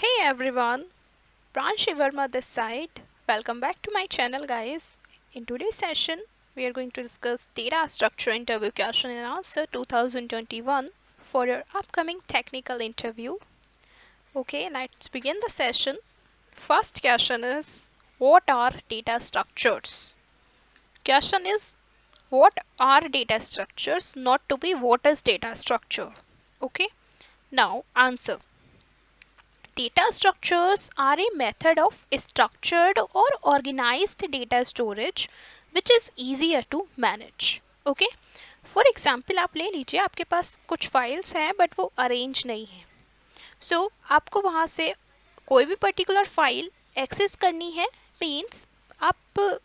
Hey everyone, PRANSHI this side. Welcome back to my channel guys. In today's session, we are going to discuss data structure interview question and answer 2021 for your upcoming technical interview. Okay, let's begin the session. First question is, what are data structures? Question is, what are data structures? Not to be what is data structure. Okay, now answer. Data structures are a method of structured or organized data storage which is easier to manage. Okay, for example आप ले लीजिए आपके पास कुछ files हैं but वो arrange नहीं है. सो आपको वहाँ से कोई भी पर्टिकुलर फाइल एक्सेस करनी है. मीन्स आप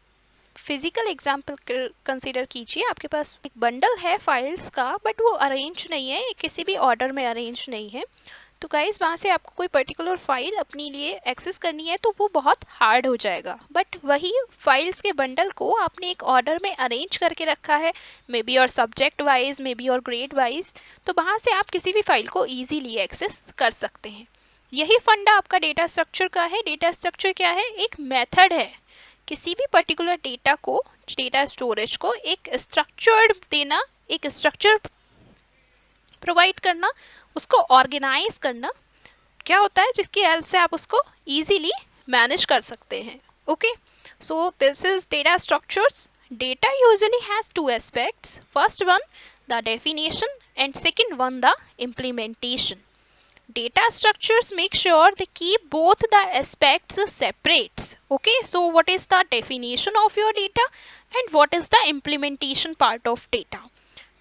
फिजिकल एग्जाम्पल कंसिडर कीजिए. आपके पास एक बंडल है फाइल्स का बट वो अरेंज नहीं है, किसी भी ऑर्डर में अरेंज नहीं है. तो गाइस वहाँ से आपको कोई पर्टिकुलर फाइल अपने लिए एक्सेस करनी है तो वो बहुत हार्ड हो जाएगा. बट वही फाइल्स के बंडल को आपने एक ऑर्डर में अरेंज करके रखा है, मे बी और सब्जेक्ट वाइज, मे बी और ग्रेड वाइज, तो वहाँ से आप किसी भी फाइल को ईजीली एक्सेस कर सकते हैं. यही फंडा आपका डेटा स्ट्रक्चर का है. डेटा स्ट्रक्चर क्या है? एक मेथड है किसी भी पर्टिकुलर डेटा को, डेटा स्टोरेज को एक स्ट्रक्चर्ड देना, एक स्ट्रक्चर प्रोवाइड करना, उसको ऑर्गेनाइज करना. क्या होता है? जिसकी हेल्प से आप उसको इजीली मैनेज कर सकते हैं. Okay, so this is data structures. Data usually has two aspects. First one, the definition, and second one, the implementation. Data structures make sure they keep both the aspects separate. Okay, so what is the definition of your data and what is the implementation part of data?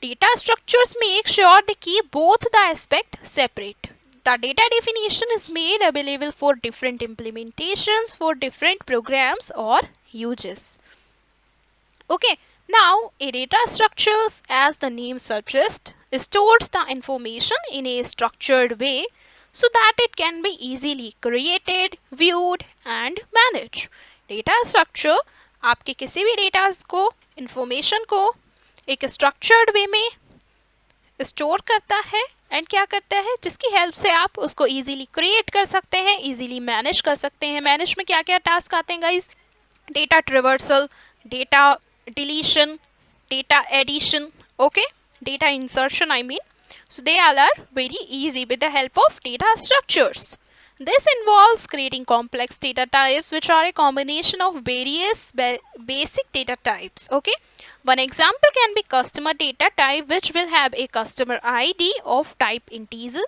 Data structures make sure they keep both the aspects separate. The data definition is made available for different implementations for different programs or uses. Okay, now a data structures, as the name suggests, stores the information in a structured way so that it can be easily created, viewed and managed. Data structure आपके किसी भी data को, information को एक structured way में store करता है and क्या करता है, जिसकी हेल्प से आप उसको इजीली क्रिएट कर सकते हैं, इजीली मैनेज कर सकते हैं. मैनेज में क्या क्या टास्क आते हैं guys? Data traversal, data deletion, data addition, okay, data insertion I mean. So they all are very easy with the help of data structures. This involves creating complex data types which are a combination of various basic data types. Okay, one example can be customer data type which will have a customer ID of type integer,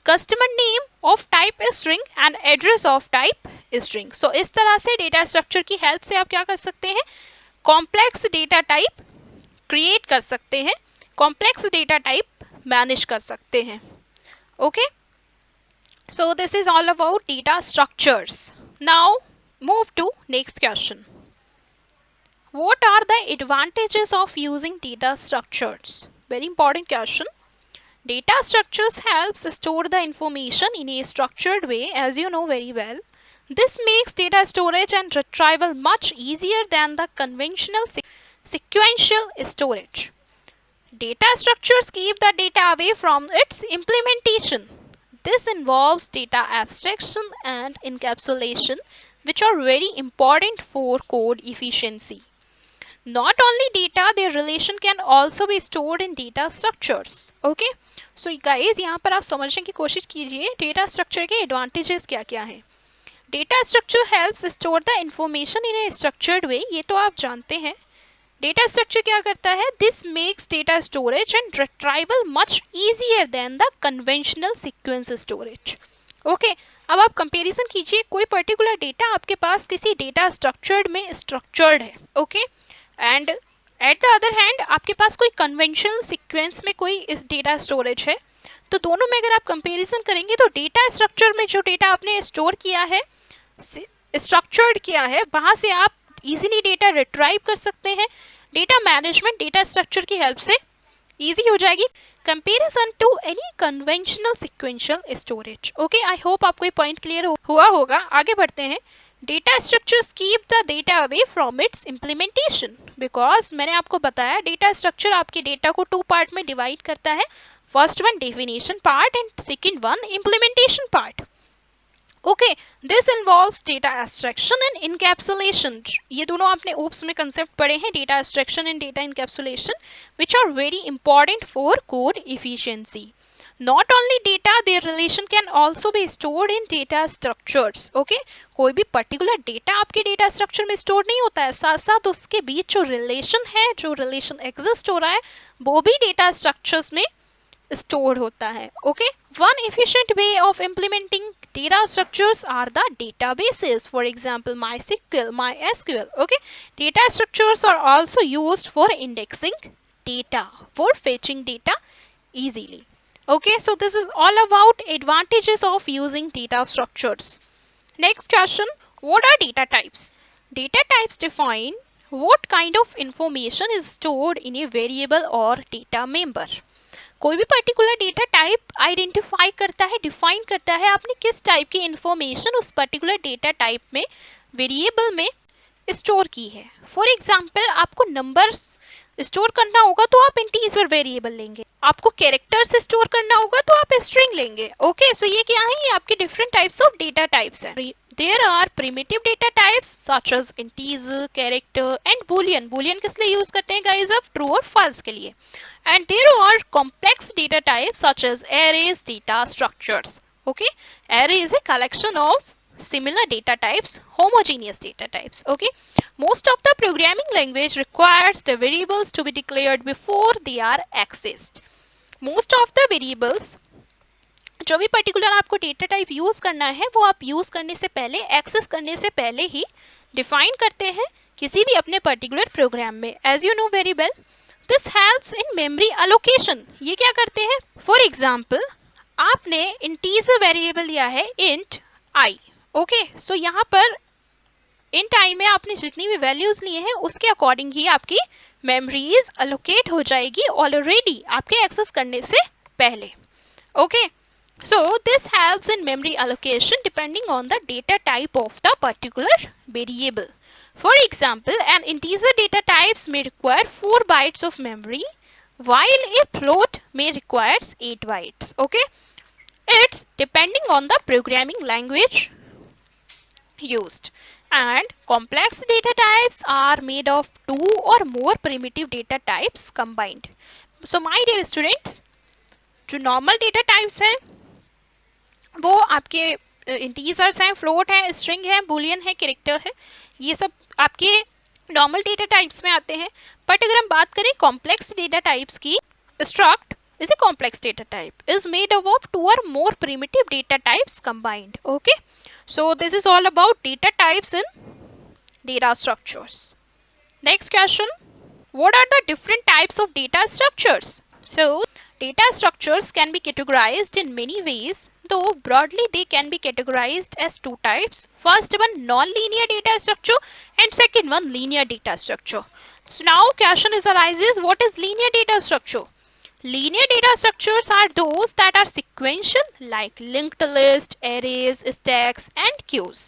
customer name of type string and address of type string. So इस तरह से data structure की help से आप क्या कर सकते हैं? कॉम्प्लेक्स डेटा टाइप क्रिएट कर सकते हैं, कॉम्प्लेक्स डेटा टाइप मैनेज कर सकते हैं. Okay, so this is all about data structures. Now move to next question. What are the advantages of using data structures? Very important question. Data structures helps store the information in a structured way, as you know very well. This makes data storage and retrieval much easier than the conventional sequential storage. Data structures keep the data away from its implementation. This involves data abstraction and encapsulation, which are very important for code efficiency. Not only data, their relation can also be stored in data structures. Okay, so guys यहाँ पर आप समझने की कोशिश कीजिए data structure के advantages क्या क्या हैं. Data structure helps store the information in A structured way, ये तो आप जानते हैं. डेटा स्ट्रक्चर क्या करता है? This makes data storage and retrieval much easier than the conventional sequence storage. Okay, अब आप कंपैरिजन कीजिए. कोई पर्टिकुलर डेटा आपके पास किसी डेटा स्ट्रक्चर्ड में स्ट्रक्चर्ड है, okay, and at the other hand आपके पास कोई कन्वेंशनल सीक्वेंस में कोई डेटा स्टोरेज है. तो दोनों में अगर आप कंपैरिजन करेंगे तो डेटा स्ट्रक्चर में जो डेटा आपने स्टोर किया है, स्ट्रक्चर्ड किया है, वहां से आप इजीली डेटा रिट्राइव कर सकते हैं. डेटा मैनेजमेंट डेटा स्ट्रक्चर की हेल्प से इजी हो जाएगी comparison to any conventional sequential storage. Okay, I hope आपको ये पॉइंट क्लियर हुआ होगा. आगे बढ़ते हैं. Data structures keep the data away from its implementation, because मैंने आपको बताया डेटा स्ट्रक्चर आपके डेटा को टू पार्ट में डिवाइड करता है. First one definition part and second one implementation part. Okay, this involves data abstraction and encapsulation. ये दोनों आपने ओप्स में कंसेप्ट पढ़े हैं, data abstraction and data encapsulation, which are very important for code efficiency. Not only data, their relation can also be stored in data structures. Okay, कोई भी particular data आपके data structure में store नहीं होता है, साथ साथ उसके बीच जो रिलेशन है, जो रिलेशन एग्जिस्ट हो रहा है, वो भी डेटा स्ट्रक्चर्स में stored होता है. Okay, one efficient way of implementing data structures are the databases. For example, MySQL, MySQL. Okay, data structures are also used for indexing data, for fetching data easily. Okay, so this is all about advantages of using data structures. Next question, what are data types? Data types define what kind of information is stored in a variable or data member. कोई भी particular data type identify करता है, define करता है आपने किस type की information उस पर्टिकुलर डेटा टाइप में, वेरिएबल में स्टोर की है. फॉर एग्जाम्पल, आपको नंबर्स स्टोर करना होगा तो आप इंटीजर वेरिएबल लेंगे, आपको कैरेक्टर्स स्टोर करना होगा तो आप स्ट्रिंग लेंगे. ओके, सो ये क्या है, ये आपके different types of data types है. There are primitive data types such as integer, character and boolean. Boolean किस लिए यूज करते हैं गाइस, अब ट्रू और फॉल्स के लिए. And there are complex data types such as arrays, data structures. Okay, array is a collection of similar data types, homogeneous data types. Okay, most of the programming language requires the variables to be declared before they are accessed. Most of the variables, जो भी particular आपको data type use करना है वो आप use करने से पहले, एक्सेस करने से पहले ही डिफाइन करते हैं किसी भी अपने पर्टिकुलर प्रोग्राम में. As you know very well, this helps in memory allocation. ये क्या करते हैं, फॉर एग्जाम्पल आपने इंटीजर वेरिएबल लिया है इंट आई. ओके, सो यहाँ पर इंट आई में आपने जितनी भी वैल्यूज लिए हैं उसके अकॉर्डिंग ही आपकी मेमोरीज अलोकेट हो जाएगी ऑलरेडी आपके एक्सेस करने से पहले. Okay, so this helps in memory allocation depending on the data type of the particular variable. For example, an integer data types may require 4 bytes of memory while a float may requires 8 bytes. Okay, it's depending on the programming language used. And complex data types are made of 2 or more primitive data types combined. So my dear students, जो normal data types हैं वो आपके integers हैं, float है, string है, Boolean है, character है, ये सब आपके नॉर्मल डेटा टाइप्स में आते हैं. बट अगर हम बात करें कॉम्प्लेक्स डेटा टाइप्स की, struct is a complex data type, is made up of 2 or more primitive data types combined. Okay, so this is all about data types in data structures. Next question, what are the different types of data structures? So data structures can be categorized in many ways, though broadly they can be categorized as 2 types. First one, non-linear data structure, and second one, linear data structure. So now question arises, what is linear data structure? Linear data structures are those that are sequential, like linked list, arrays, stacks and queues.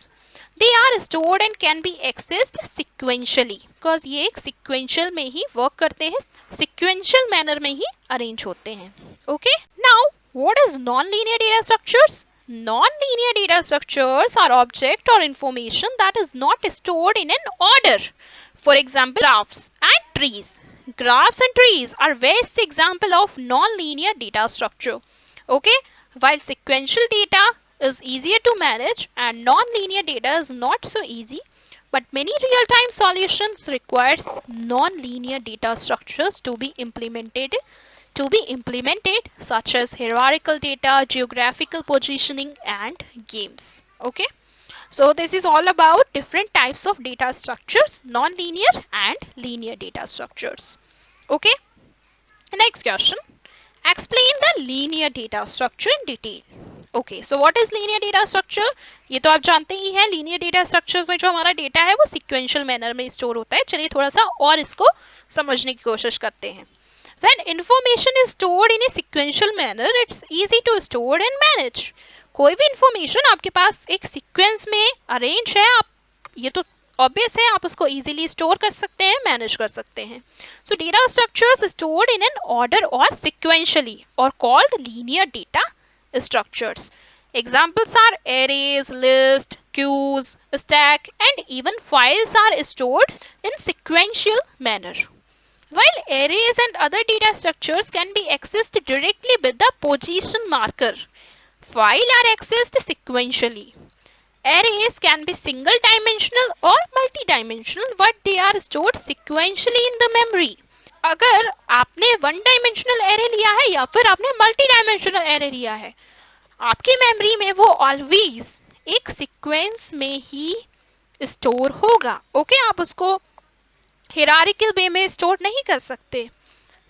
They are stored and can be accessed sequentially, because ये एक sequential में ही work करते हैं, sequential manner में ही arrange होते हैं. Okay, now what is non-linear data structures? Non-linear data structures are object or information that is not stored in an order. For example, graphs and trees. Graphs and trees are best example of non-linear data structure. Okay, while sequential data is easier to manage and non-linear data is not so easy, but many real-time solutions requires non-linear data structures to be implemented, such as hierarchical data, geographical positioning and games. Okay, so this is all about different types of data structures, non-linear and linear data structures. Okay, next question, explain the linear data structure in detail. Okay, so what is linear data structure? ये तो आप जानते ही हैं, linear data structure में जो हमारा data है वो सिक्वेंशियल मैनर में स्टोर होता है. चलिए थोड़ा सा और इसको समझने की कोशिश करते हैं. When information is stored in a sequential manner, it's easy to store and manage. कोई भी इंफॉर्मेशन आपके पास एक सीक्वेंस में अरेंज है, आप ये तो ऑब्वियस है, आप उसको इजीली स्टोर कर सकते हैं, मैनेज कर सकते हैं. सो data structures stored in an order और सिक्वेंशियली और called linear data structures. Examples are arrays, lists, queues, stack, and even files are stored in sequential manner. While arrays and other data structures can be accessed directly with the position marker, files are accessed sequentially. Arrays can be single dimensional or multi-dimensional, but they are stored sequentially in the memory. अगर आपने one dimensional array लिया है या फिर आपने multi dimensional array लिया है, आपकी मेमोरी में वो ऑलवेज एक सीक्वेंस में ही स्टोर होगा. ओके, आप उसको हिरारिकल वे में स्टोर नहीं कर सकते.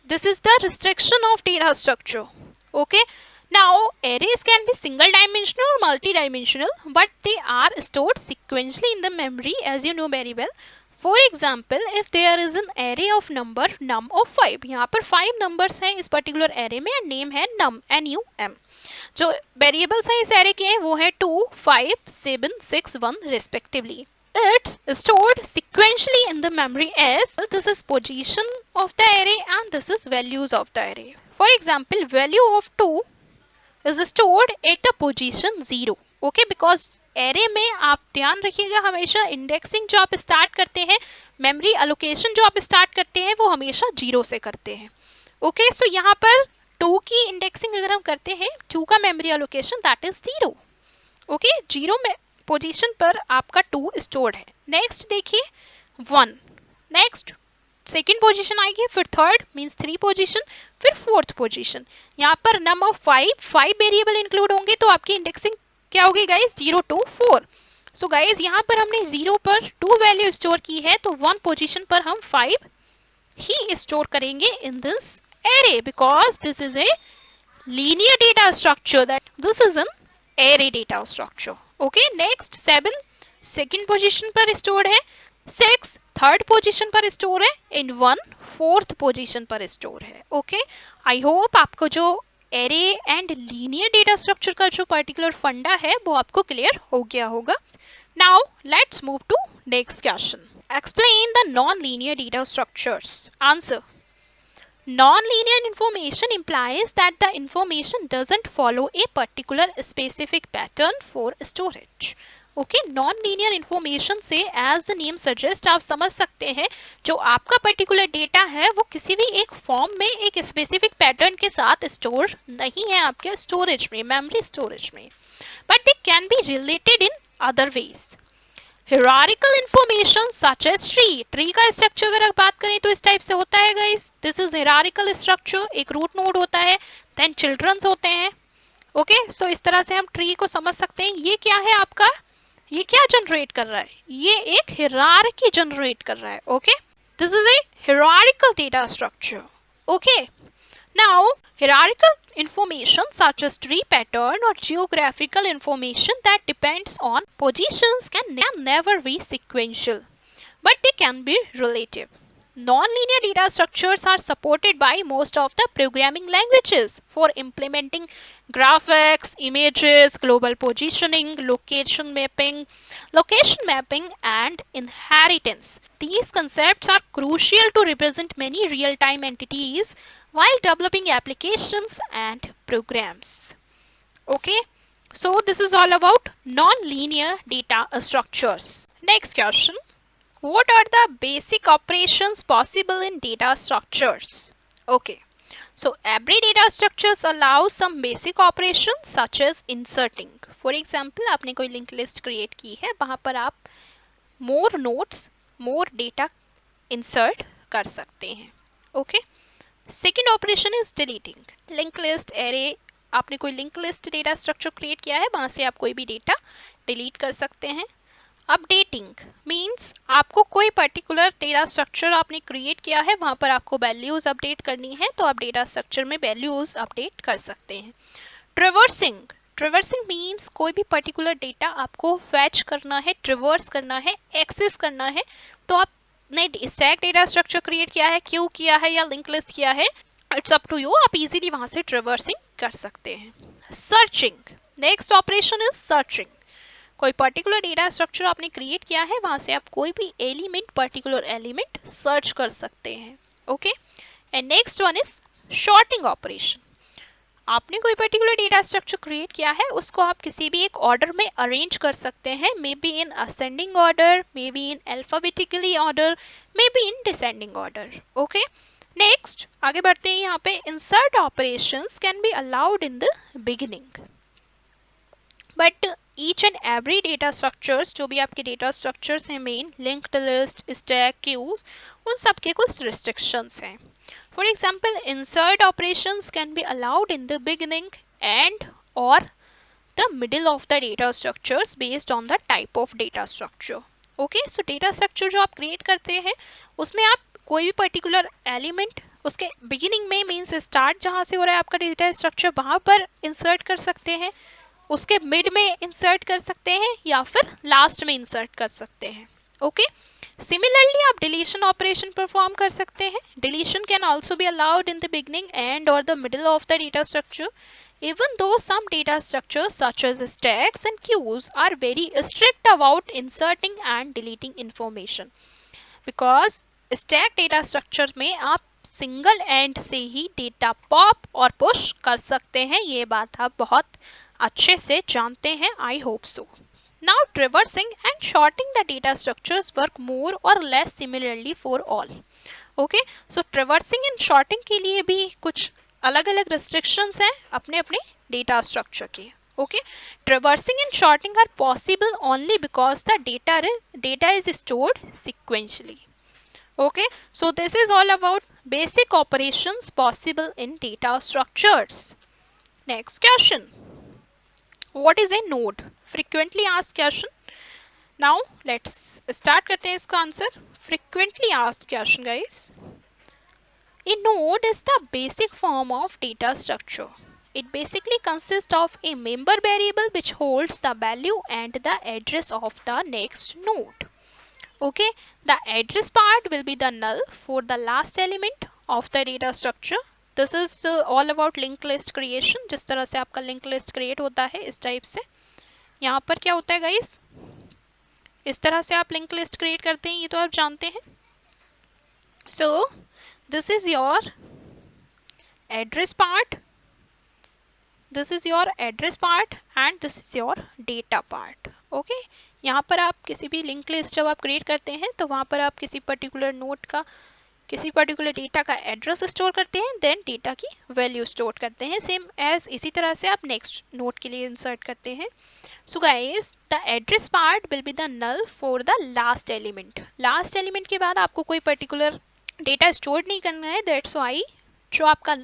This is the restriction of data structure. Okay. Now, arrays can be single dimensional or multi-dimensional, but they are stored sequentially in the memory, as you know very well. For example, if there is an array of number num of 5, यहाँ पर 5 numbers हैं इस particular array में, name है num, N-U-M. जो variables हैं इस array के वो है 2, 5, 7, 6, 1 respectively. It's stored sequentially in the memory as this is position of the array and this is values of the array. For example, value of 2 is stored at the position 0. Okay, because array में आप ध्यान रखिएगा हमेशा indexing जो आप start करते हैं, memory allocation जो आप start करते हैं वो हमेशा 0 से करते हैं. Okay, so यहाँ पर 2 की indexing अगर हम करते हैं, 2 का memory allocation that is 0. Okay, 0 में पोजीशन पर आपका 2 स्टोर्ड है. नेक्स्ट देखिए 1, नेक्स्ट सेकेंड पोजीशन आएगी, फिर थर्ड मींस 3 पोजीशन, फिर फोर्थ पोजीशन. यहाँ पर नम ऑफ 5 वेरिएबल इंक्लूड होंगे तो आपकी इंडेक्सिंग क्या होगी गाइस, 0 to 4. सो गाइस यहाँ पर हमने 0 पर 2 वैल्यू स्टोर की है तो 1 पोजीशन पर हम 5 ही स्टोर करेंगे in this array because this is a linear data structure, that this is an array data structure. Okay, next 7 second position पर स्टोर है, 6 थर्ड पोजीशन पर स्टोर है एंड 1 फोर्थ पोजीशन पर स्टोर है. Okay, I hope आपको जो array and linear data structure का जो पर्टिकुलर फंडा है वो आपको क्लियर हो गया होगा. Now let's move to next question. Explain the non linear data structures. Answer. Non-linear information implies that the information doesn't follow a particular specific pattern for storage. Okay, non-linear information से as the name suggests आप समझ सकते हैं जो आपका particular data है वो किसी भी एक form में एक specific pattern के साथ store नहीं है आपके storage में, memory storage में, but they can be related in other ways. Hierarchical information such as tree का स्ट्रक्चर अगर आप बात करें तो इस टाइप से होता है guys. This is hierarchical structure. एक रूट नोड होता है, देन चिल्ड्रंस होते हैं. ओके, सो इस तरह से हम ट्री को समझ सकते हैं. ये क्या है आपका, ये क्या जनरेट कर रहा है, ये एक hierarchy जनरेट कर रहा है. Okay, this is a hierarchical data structure. Okay, now hierarchical information such as tree pattern or geographical information that depends on positions can never be sequential, but they can be relative. Non-linear data structures are supported by most of the programming languages for implementing graphics, images, global positioning, location mapping, and inheritance. These concepts are crucial to represent many real-time entities while developing applications and programs. Okay, so this is all about non-linear data structures. Next question. What are the basic operations possible in data structures? Okay, so every data structures allow some basic operations such as inserting. For example, आपने कोई linked list create की है, वहाँ पर आप more nodes, more data insert कर सकते हैं. Okay. Second operation is deleting. Link list array, आपने कोई link list data structure create किया है, वहां से आप कोई भी डेटा डिलीट कर सकते हैं. अपडेटिंग मींस आपको कोई पर्टिकुलर डेटा स्ट्रक्चर आपने क्रिएट किया है, वहां पर आपको वैल्यूज अपडेट करनी है तो आप डेटा स्ट्रक्चर में वैल्यूज अपडेट कर सकते हैं. ट्रिवर्सिंग, ट्रिवर्सिंग मींस कोई भी पर्टिकुलर डेटा आपको फैच करना है, ट्रिवर्स करना है, एक्सेस करना है, तो आप ने स्टैक डेटा स्ट्रक्चर क्रिएट किया है, क्यू किया है या लिंक लिस्ट किया है, इट्स अप टू यू, आप इजीली वहां से ट्रिवर्सिंग कर सकते हैं. Searching, next operation is searching. कोई पर्टिकुलर डेटा स्ट्रक्चर आपने क्रिएट किया है, वहां से आप कोई भी एलिमेंट, पर्टिकुलर एलिमेंट सर्च कर सकते हैं. Okay, and next one is sorting operation. आपने कोई पर्टिकुलर डेटा स्ट्रक्चर क्रिएट किया है, उसको आप किसी भी एक ऑर्डर में अरेंज कर सकते हैं, may be in ascending order, may be in alphabetically order, may be in descending order. Okay, next आगे बढ़ते हैं. यहाँ पे insert operations can be allowed in the beginning, but each and every data structures, जो भी आपके data structures हैं main, linked list, stack, queues, उन सब के कुछ रिस्ट्रिक्शंस हैं. For example, insert operations can be allowed in the beginning and or the middle of the data structures based on the type of data structure. Okay, so data structure जो आप create करते हैं उसमें आप कोई भी particular element उसके beginning में means start जहाँ से हो रहा है आपका data structure वहाँ पर insert कर सकते हैं, उसके mid में insert कर सकते हैं या फिर last में insert कर सकते हैं. Okay, similarly आप deletion operation perform कर सकते हैं. Deletion can also be allowed in the beginning and or the middle of the data structure, even though some data structures such as stacks and queues are very strict about inserting and deleting information, because stack data structure में आप single and से ही data pop और push कर सकते हैं. ये बात आप बहुत अच्छे से जानते हैं, I hope so. Now traversing and sorting the data structures work more or less similarly for all. Okay, so traversing and sorting के लिए भी कुछ अलग अलग restrictions हैं अपने अपने data structure के. Okay, traversing and sorting are possible only because the data is stored sequentially. Okay, so this is all about basic operations possible in data structures. Next question. What is a node? Frequently asked question. Now let's start करते हैं इसका answer. Frequently asked question, guys. A node is the basic form of data structure. It basically consists of a member variable which holds the value and the address of the next node. Okay, the address part will be the null for the last element of the data structure. This is all about linked list creation. जिस तरह से आपका linked list create होता है इस type से, यहाँ पर क्या होता है guys, इस तरह से आप लिंक लिस्ट क्रिएट करते हैं, ये तो आप जानते हैं. सो this is your address part, this is your address part and this is your data part. Okay, यहाँ पर आप किसी भी लिंक लिस्ट जब आप क्रिएट करते हैं तो वहाँ पर आप किसी पर्टिकुलर नोड का, किसी पर्टिकुलर डेटा का एड्रेस स्टोर करते हैं, देन डेटा की वैल्यू स्टोर करते हैं. सेम एज इसी तरह से आप नेक्स्ट नोड के लिए इंसर्ट करते हैं. So guys, the address part will be the null for the last element. Last element के बाद आपको कोई particular data store नहीं करना है. That's why जो आपका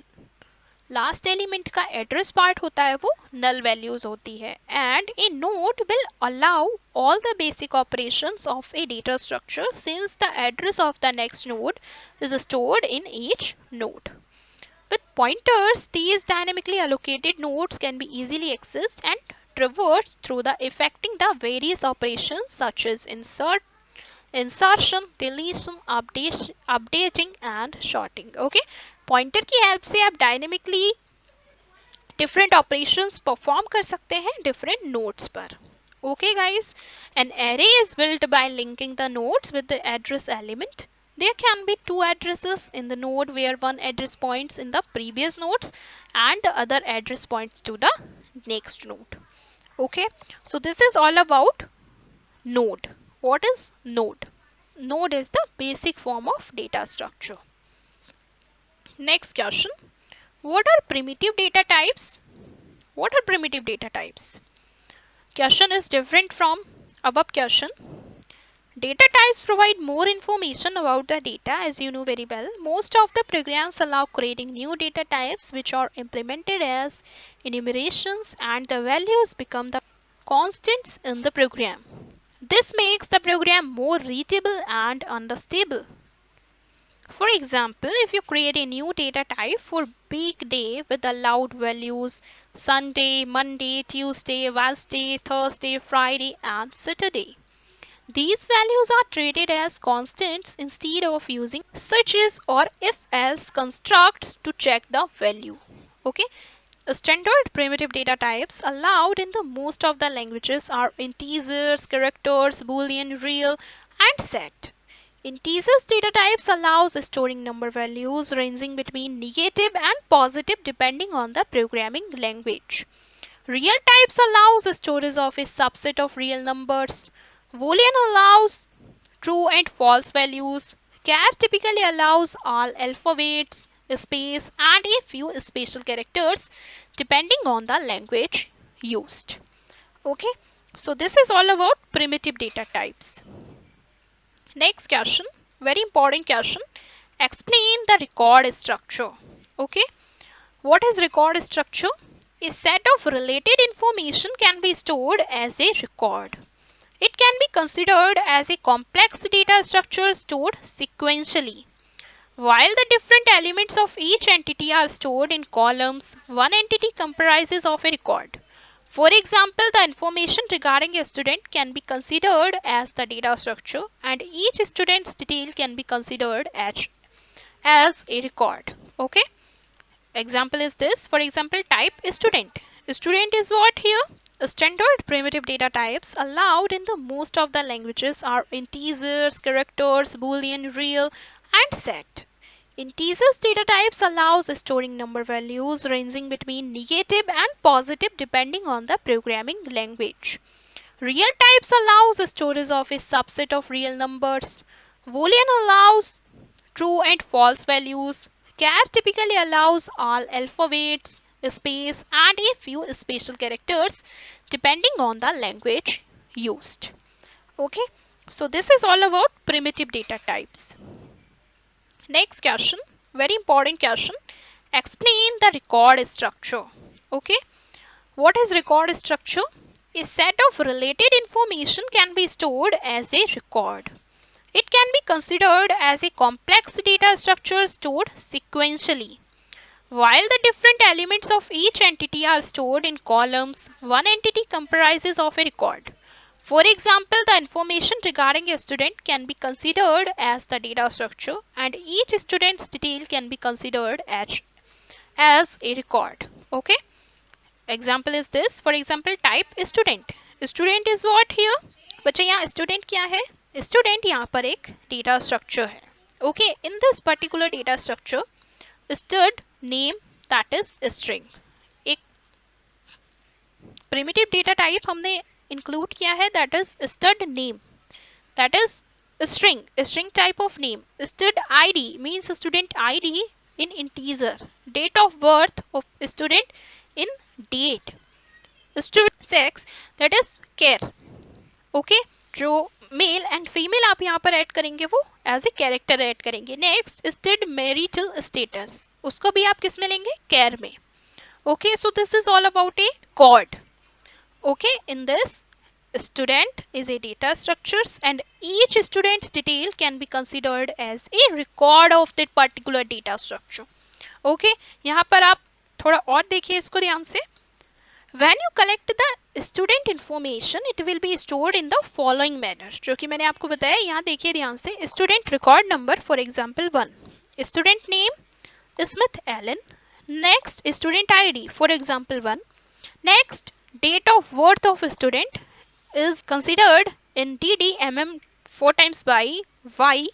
last element का address part होता है वो null values होती है. And a node will allow all the basic operations of a data structure since the address of the next node is stored in each node. With pointers, these dynamically allocated nodes can be easily accessed and traversed through the effecting the various operations such as insertion, deletion, updating and sorting. Okay, pointer की help से आप dynamically different operations perform कर सकते हैं different nodes पर. Okay guys, an array is built by linking the nodes with the address element. There can be two addresses in the node where one address points in the previous nodes and the other address points to the next node. Okay, so this is all about node. What is node? Node is the basic form of data structure. Next question. What are primitive data types? What are primitive data types? Question is different from above question. Data types provide more information about the data, as you know very well. Most of the programs allow creating new data types which are implemented as enumerations and the values become the constants in the program. This makes the program more readable and understandable. For example, if you create a new data type for weekday with allowed values Sunday, Monday, Tuesday, Wednesday, Thursday, Friday and Saturday, these values are treated as constants instead of using such as or if else constructs to check the value. Okay, standard primitive data types allowed in the most of the languages are integers, characters, boolean, real and set. Integers data types allows storing number values ranging between negative and positive depending on the programming language. Real types allows storage of a subset of real numbers. Boolean allows true and false values. Char typically allows all alphabets, space, and a few special characters depending on the language used. Okay, so this is all about primitive data types. Next question, very important question. Explain the record structure. Okay, what is record structure? A set of related information can be stored as a record. It can be considered as a complex data structure stored sequentially. While the different elements of each entity are stored in columns, one entity comprises of a record. For example, the information regarding a student can be considered as the data structure and each student's detail can be considered as a record. Okay. Example is this. For example, type student. Student is what here? Standard primitive data types allowed in the most of the languages are integers, characters, boolean, real, and set. Integers data types allows storing number values ranging between negative and positive depending on the programming language. Real types allows storage of a subset of real numbers. Boolean allows true and false values. Char typically allows all alphabets, space, and a few special characters depending on the language used. Okay, so this is all about primitive data types. Next question, very important question. Explain the record structure. Okay, what is record structure? A set of related information can be stored as a record. It can be considered as a complex data structure stored sequentially. While the different elements of each entity are stored in columns, one entity comprises of a record. For example, the information regarding a student can be considered as the data structure and each student's detail can be considered as a record. Okay. Example is this. For example, type student. Student is what here? बच्चे यहाँ student क्या है? Student यहाँ पर एक data structure है. Okay, in this particular data structure, stud name that is string. एक primitive data type हमने include किया है that is stud name that is string type of name. Stud id means student id in integer. Date of birth of student in date. Student sex that is care. Okay, जो male and female आप यहाँ पर add करेंगे वो as a character add करेंगे. Next stead marital status, उसको भी आप किस में लेंगे? कैर में. Okay, so this is all about record. Okay, in this student is a data structures and each student's detail can be considered as a record of that particular data structure. Okay, यहाँ पर आप थोड़ा और देखिए इसको ध्यान से. When you collect the student information, it will be stored in the following manner. जो कि मैंने आपको बताया, यहाँ देखिए ध्यान से. Student record number, for example 1. Student name Smith Allen. Next, student ID, for example 1. Next, date of birth of student is considered in DDMM 4 times by Y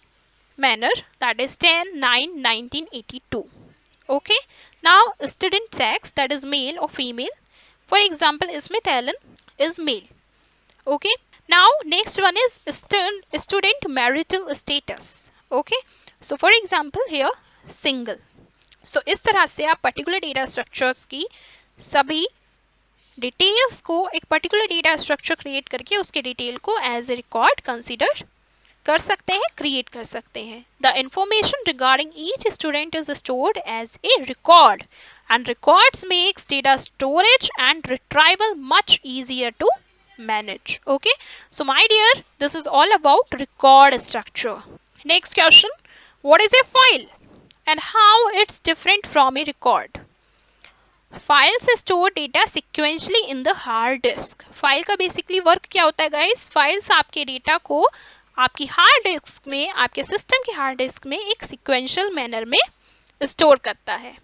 manner, that is 10/9/1982. Okay. Now, student sex, that is male or female. For example, Smith Allen is male. Okay. Now, next one is student marital status. Okay. So, for example, here single. So, इस तरह से आप particular data structures की सभी details को एक particular data structure create करके उसके डिटेल को एज ए रिकॉर्ड कंसीडर कर सकते हैं, क्रिएट कर सकते हैं. The information regarding each student is stored as a record and records makes data storage and retrieval much easier to manage. Okay, so my dear, this is all about record structure. Next question, what is a file and how it's different from a record? Files store data sequentially in the hard disk. File का basically work क्या होता है guys? Files आपके data को आपकी hard disk में, आपके system के हार्ड डिस्क में एक सिक्वेंशियल मैनर में स्टोर करता है.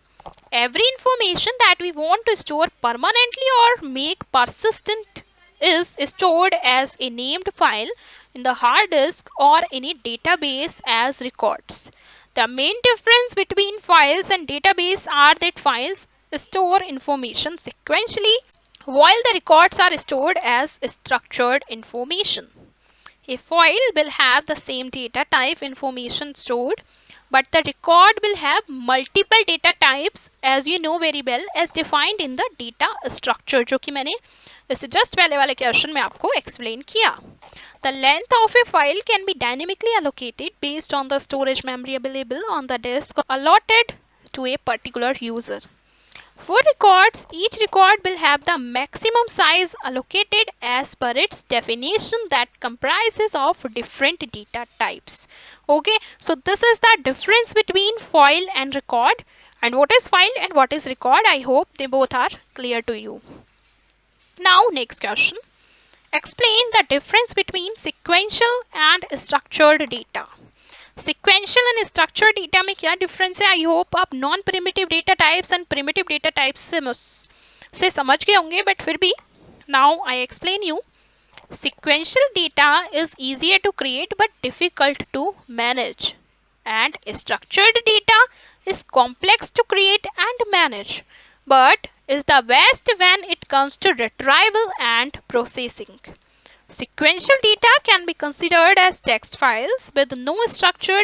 Every information that we want to store permanently or make persistent is stored as a named file in the hard disk or in a database as records. The main difference between files and database are that files store information sequentially while the records are stored as structured information. A file will have the same data type information stored, but the record will have multiple data types, as you know very well, as defined in the data structure, जो कि मैंने इससे just पहले वाले question में आपको explain किया. The length of a file can be dynamically allocated based on the storage memory available on the disk allotted to a particular user. For records, each record will have the maximum size allocated as per its definition that comprises of different data types. Okay, so this is the difference between file and record. And what is file and what is record? I hope they both are clear to you. Now, next question. Explain the difference between sequential and structured data. Sequential and structured data में क्या difference है? I hope आप non primitive data types and primitive data types से समझ गए होंगे, but फिर भी now I explain you. Sequential data is easier to create but difficult to manage, and structured data is complex to create and manage, but is the best when it comes to retrieval and processing. Sequential data can be considered as text files with no structure,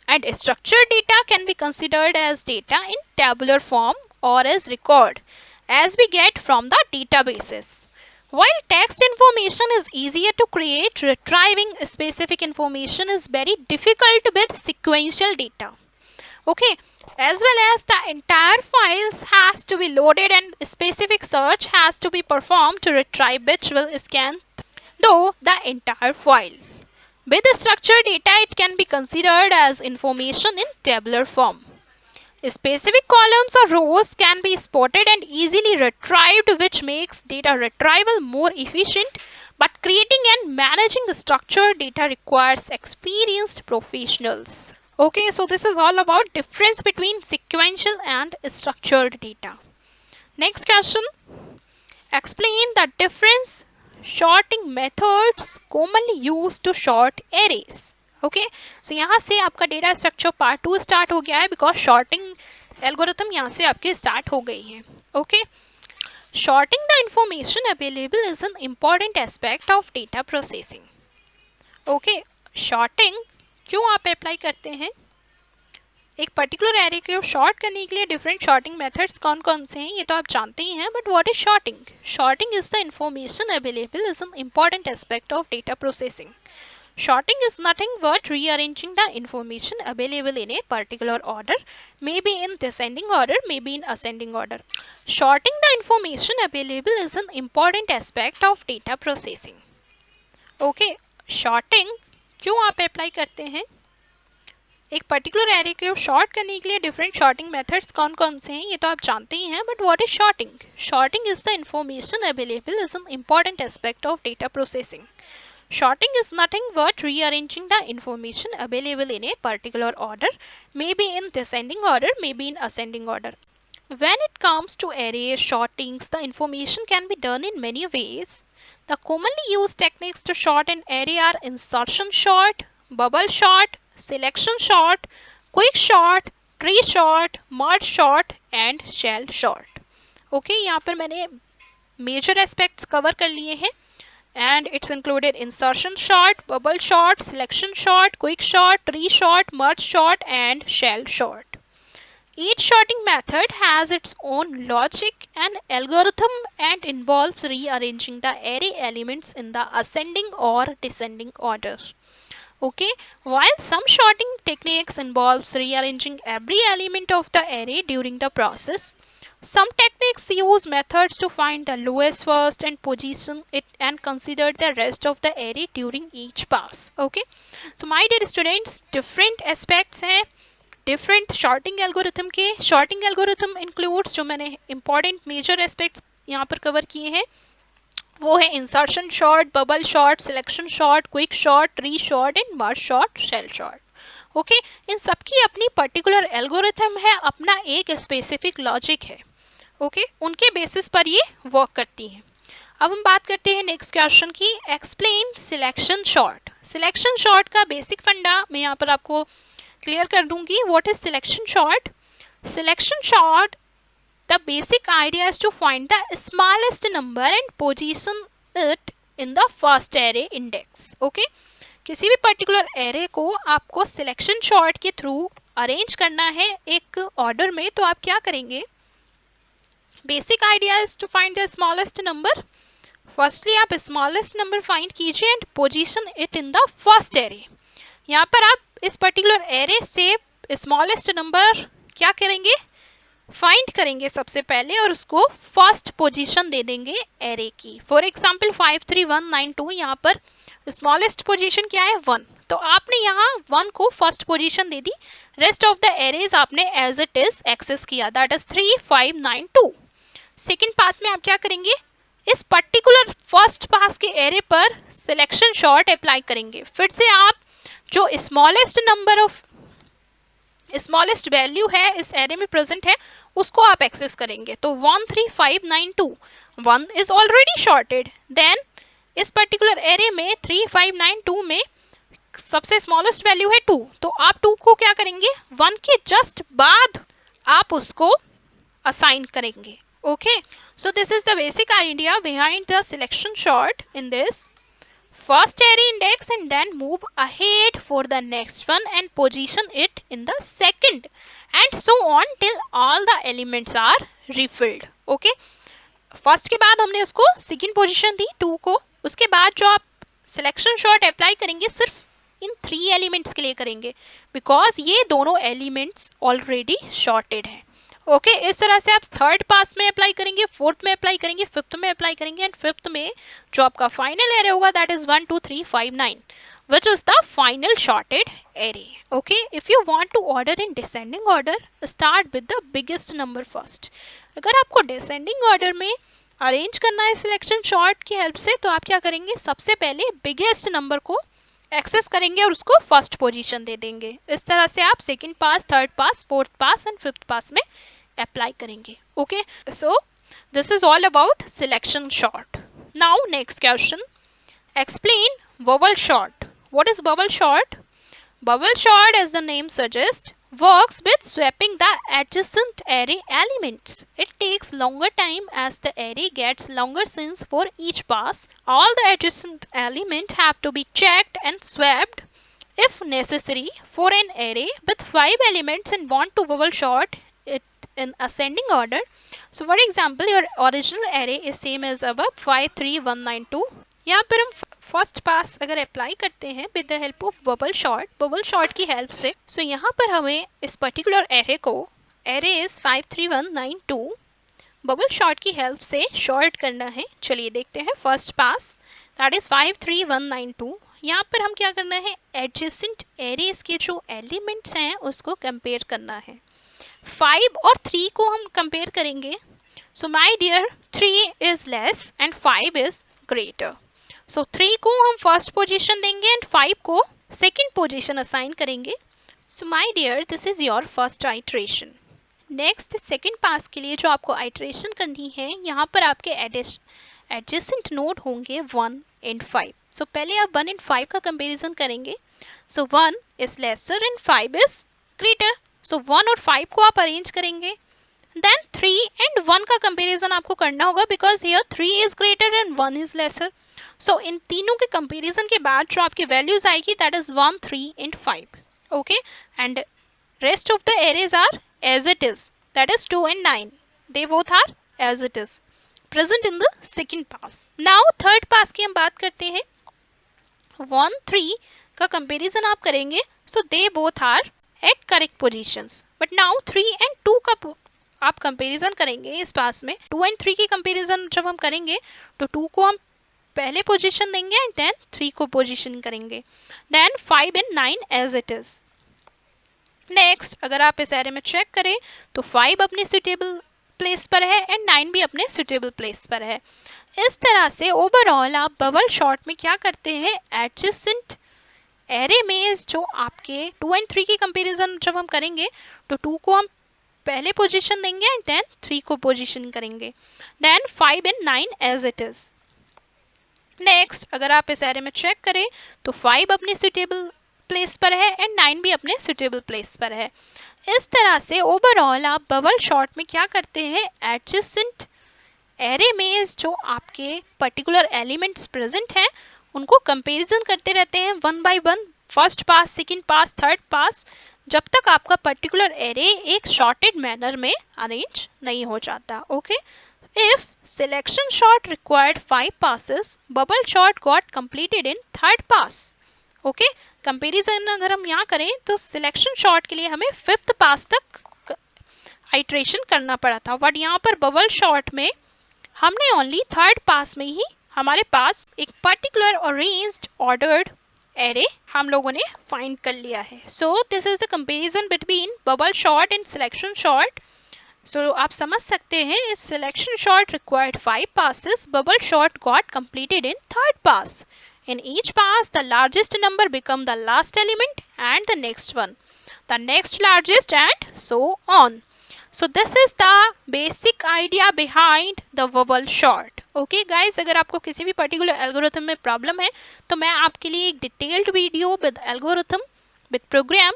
and structured data can be considered as data in tabular form or as record as we get from the databases. While text information is easier to create, retrieving specific information is very difficult with sequential data. Okay, as well as the entire files has to be loaded and specific search has to be performed to retrieve which will scan though the entire file. With structured data, it can be considered as information in tabular form. Specific columns or rows can be spotted and easily retrieved, which makes data retrieval more efficient, but creating and managing structured data requires experienced professionals. Okay, so this is all about difference between sequential and structured data. Next question. Explain the difference sorting methods commonly used to sort arrays. Okay, so यहाँ से आपका data structure part 2 start हो गया है because sorting algorithm यहाँ से आपके start हो गई है. Okay, sorting the information available is an important aspect of data processing. Okay, sorting क्यों आप अप्लाई करते हैं? एक पर्टिकुलर एरे को शॉर्ट करने के लिए डिफरेंट शॉर्टिंग मेथड्स कौन कौन से हैं ये तो आप जानते ही हैं, but what is sorting? Sorting is the information available is an important aspect of data processing. Sorting is nothing but rearranging the information available in a particular order, maybe in descending order, maybe in ascending order. Sorting the information available is an important aspect of data processing. Okay, sorting क्यों आप apply करते हैं? एक particular array को short करने के लिए different shorting methods कौन कौन से हैं ये तो आप जानते ही हैं, but what is sorting? Sorting is the information available is an important aspect of data processing. Sorting is nothing but rearranging the information available in a particular order, maybe in descending order, maybe in ascending order. When it comes to array sortings, the information can be done in many ways. The commonly used techniques to sort an array are insertion sort, bubble sort, selection sort, quick sort, tree sort, merge sort and shell sort. Okay, यहाँ पर मैंने major aspects cover कर लिए हैं. And it's included insertion sort, bubble sort, selection sort, quick sort, tree sort, merge sort and shell sort. Each sorting method has its own logic and algorithm and involves rearranging the array elements in the ascending or descending order. Okay, while some sorting techniques involves rearranging every element of the array during the process, some techniques use methods to find the lowest first and position it and consider the rest of the array during each pass. Okay, so my dear students, different aspects हैं different sorting algorithm के. Sorting algorithm includes जो मैंने important major aspects यहाँ पर cover किए हैं वो है insertion sort, bubble sort, selection sort, quick sort, tree sort and merge sort, shell sort. Okay, इन सबकी अपनी पर्टिकुलर एल्गोरिथम है, अपना एक स्पेसिफिक लॉजिक है. ओके, उनके बेसिस पर ये वर्क करती हैं. अब हम बात करते हैं नेक्स्ट क्वेश्चन की, explain selection short. Selection short का बेसिक फंडा मैं यहाँ पर आपको क्लियर कर दूंगी। What is selection short? Selection short, the basic idea is to find the smallest number and position it in the first array index. Okay, किसी भी पर्टिकुलर एरे को आपको सिलेक्शन शॉर्ट के थ्रू अरेंज करना है एक ऑर्डर में, तो आप क्या करेंगे? Basic idea is to find the smallest number. Firstly आप स्मॉलेस्ट नंबर फाइंड कीजिए and position it in the first array. यहाँ पर आप इस पर्टिकुलर एरे से स्मॉलेस्ट नंबर क्या करेंगे? फाइंड करेंगे सबसे पहले और उसको फर्स्ट पोजीशन दे देंगे एरे की। फॉर एग्जांपल 53192, यहाँ पर स्मॉलेस्ट पोजीशन क्या है? 1। तो आपने यहाँ 1 को first position they the, rest of the arrays आपने एज इट इज एक्सेस किया, दैट इज 3592। सेकेंड पास में आप क्या करेंगे? इस पर्टिकुलर फर्स्ट पास के एरे पर सिलेक्शन शॉर्ट अप्लाई करेंगे। फिर से आप जो स्मॉलेस्ट वैल्यू है इस एरे में प्रेजेंट है उसको आप एक्सेस करेंगे। तो 13592, 1 इज ऑलरेडी शॉर्टेड, देन इस पर्टिकुलर एरे में 3592 में सबसे स्मॉलेस्ट वैल्यू है 2, तो आप 2 को क्या करेंगे? 1 के जस्ट बाद आप उसको असाइन करेंगे। Okay, so this is the basic idea behind the selection sort in this first array index, and then move ahead for the next one and position it in the second, and so on till all the elements are refilled. Okay, first के बाद हमने उसको second position दी 2 को, उसके बाद जो आप selection short apply करेंगे सिर्फ इन 3 एलिमेंट्स के लिए करेंगे, बिकॉज ये दोनों एलिमेंट्स ऑलरेडी शॉर्टेड हैं। ओके, इस तरह से आप थर्ड पास में अप्लाई करेंगे, फोर्थ में अप्लाई करेंगे, फिफ्थ में अप्लाई करेंगे, एंड फिफ्थ में जो आपका फाइनल एरे होगा that is 1 2 3 5 9, which is the final shorted array. Okay, if you want to order in descending order, start with the biggest number first. अगर आपको डिसेंडिंग ऑर्डर में arrange करना है सिलेक्शन शॉर्ट की हेल्प से, तो आप क्या करेंगे? सबसे पहले बिगेस्ट नंबर को एक्सेस करेंगे और उसको फर्स्ट पोजीशन दे देंगे। इस तरह से आप second pass, third pass, fourth pass and fifth pass में अप्लाई करेंगे। Okay, so this is all about selection sort. Now next question, explain bubble sort. What is bubble sort? Bubble sort, as the name suggests, works with swapping the adjacent array elements. It takes longer time as the array gets longer since for each pass, all the adjacent elements have to be checked and swapped if necessary. For an array with 5 elements and want to bubble sort it in ascending order, so for example your original array is same as above 53192. यहाँ पर हम first pass अगर apply करते हैं with the help of bubble short की help से, सो यहाँ पर हमें इस पर्टिकुलर एरे को, एरे इज 53192, बबल शॉर्ट की हेल्प से शॉर्ट करना है। चलिए देखते हैं फर्स्ट पास, दैट इज 53192। यहाँ पर हम क्या करना है? एडजेसेंट एरेज के जो एलिमेंट्स हैं उसको कंपेयर करना है। 5 और 3 को हम कंपेयर करेंगे, so my dear 3 is less and 5 is greater. So 3 को हम फर्स्ट पोजीशन देंगे एंड 5 को सेकंड पोजीशन असाइन करेंगे। So my dear this is your first iteration. Next second pass के लिए जो आपको आइटरेशन करनी है, यहाँ पर आपके एडजेसेंट नोड होंगे 1 एंड 5। सो पहले आप 1 एंड 5 का कंपेरिजन करेंगे। So 1 is lesser and 5 is greater. So 1 और 5 को आप अरेंज करेंगे, देन 3 एंड 1 का कंपेरिजन आपको करना होगा because here 3 is greater and 1 is lesser. So इन तीनों के कंपैरिजन के बाद जो आपकी वैल्यूज आएगी that is 1 3 and 5। Okay, and rest of the arrays are as it is, that is 2 and 9, they both are as it is present in the second pass. Now third pass की हम बात करते हैं। 1 3 का comparison आप करेंगे, so they both are at correct positions, but now 3 and 2 का आप कंपैरिजन करेंगे इस पास में। 2 एंड 3 की कंपैरिजन जब हम करेंगे तो 2 को हम पहले पोजीशन देंगे एंड देन 3 को पोजीशन करेंगे, then 5 and 9 as it is. Next अगर आप इस एरे में चेक करें तो 5 अपने सुटेबल प्लेस पर है एंड 9 भी अपने सुटेबल प्लेस पर है। इस तरह से ओवरऑल आप बबल शॉर्ट में क्या करते हैं? एडजेसेंट एरे में जो आपके 2 एंड 3 की कंपैरिजन जब हम करेंगे तो 2 को हम पहले पोजीशन देंगे एंड देन 3 को पोजीशन करेंगे, then 5 and 9 as it is. Next अगर आप इस एरे में चेक करें तो 5 अपने सुटेबल प्लेस पर है एंड 9 भी अपने सुटेबल प्लेस पर है। इस तरह से ओवरऑल आप बबल शॉर्ट में क्या करते हैं, एडजेसेंट एरे में जो आपके पर्टिकुलर एलिमेंट्स प्रेजेंट हैं उनको कंपैरिजन करते रहते हैं one by one, first pass, second pass, third पास, जब तक आपका पर्टिकुलर एरे एक शॉर्टेड मैनर में अरेंज नहीं हो जाता। Okay, if selection shot required 5 passes, bubble shot got completed in third pass. Okay, comparison अगर हम यहाँ करें तो सिलेक्शन शॉट के लिए हमें फिफ्थ पास तक आइट्रेशन करना पड़ा था, बट यहाँ पर बबल शॉट में हमने ओनली थर्ड पास में ही हमारे पास एक पर्टिकुलर अरेंज्ड ऑर्डर्ड एरे हम लोगों ने फाइंड कर लिया है। So this is the comparison between bubble sort and selection sort. So आप समझ सकते हैं, if selection sort required 5 passes, bubble sort got completed in third pass. In each pass, the largest number become the last element and the next one, the next largest, and so on. So this is the basic idea behind the bubble short. Okay guys, अगर आपको किसी भी particular algorithm में problem है तो मैं आपके लिए एक detailed video with algorithm with program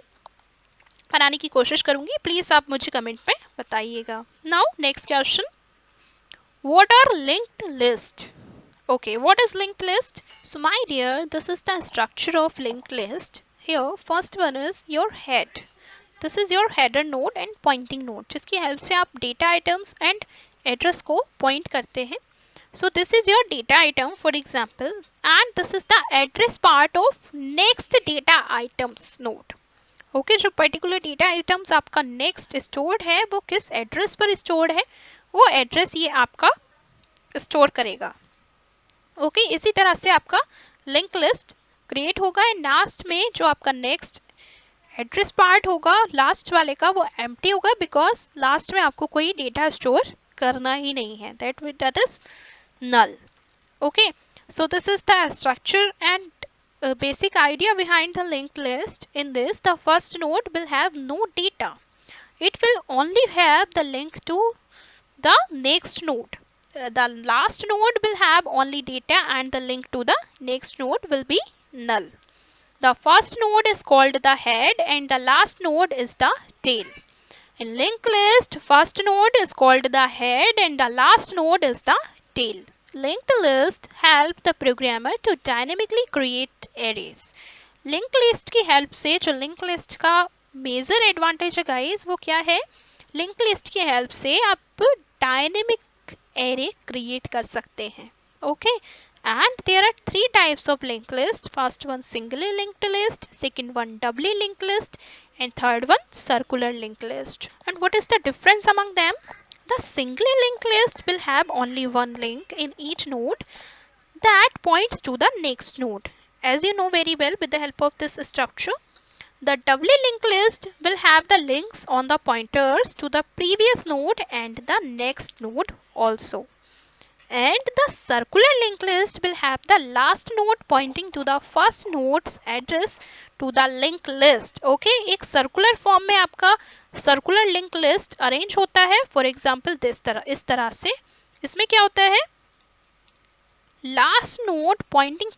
बनाने की कोशिश करूंगी, प्लीज आप मुझे कमेंट में बताइएगा। Now next question, what are linked list? Okay, what is linked list? So my dear, this is the structure of linked list. Here first one is your head. This is your header node and pointing node, जिसकी help से आप data items and address को point करते हैं। So this is your data item for example, and this is the address part of next data items node. Okay, जो particular data items आपका next stored है वो किस एड्रेस पर stored है, वो एड्रेस ये आपका स्टोर करेगा। ओके, इसी तरह से आपका लिंक लिस्ट क्रिएट होगा एंड लास्ट में जो आपका नेक्स्ट एड्रेस पार्ट होगा लास्ट वाले का वो एम्प्टी होगा, बिकॉज लास्ट में आपको कोई डेटा स्टोर करना ही नहीं है, that is null. Okay, so this is the structure and basic idea behind the linked list. In this, the first node will have no data. It will only have the link to the next node. The last node will have only data and the link to the next node will be null. The first node is called the head and the last node is the tail. In linked list, first node is called the head and the last node is the tail. Linked list help the programmer to dynamically create arrays. Linked list की help से जो link list का major advantage है guys वो क्या है, link list की help से आप डायनेमिक एरे क्रिएट कर सकते हैं। Okay, and there are 3 types of linked list. First one singly linked list, second one doubly linked list, and third one circular linked list. And what is the difference among them? The singly linked list will have only one link in each node that points to the next node. As you know very well with the help of this structure, the doubly linked list will have the links on the pointers to the previous node and the next node also. And the circular linked list will have the last node pointing to the first node's address to the linked list. Okay, एक circular form में आपका circular linked list arrange होता है। For example, इस तरह से इसमें क्या होता है, last node pointing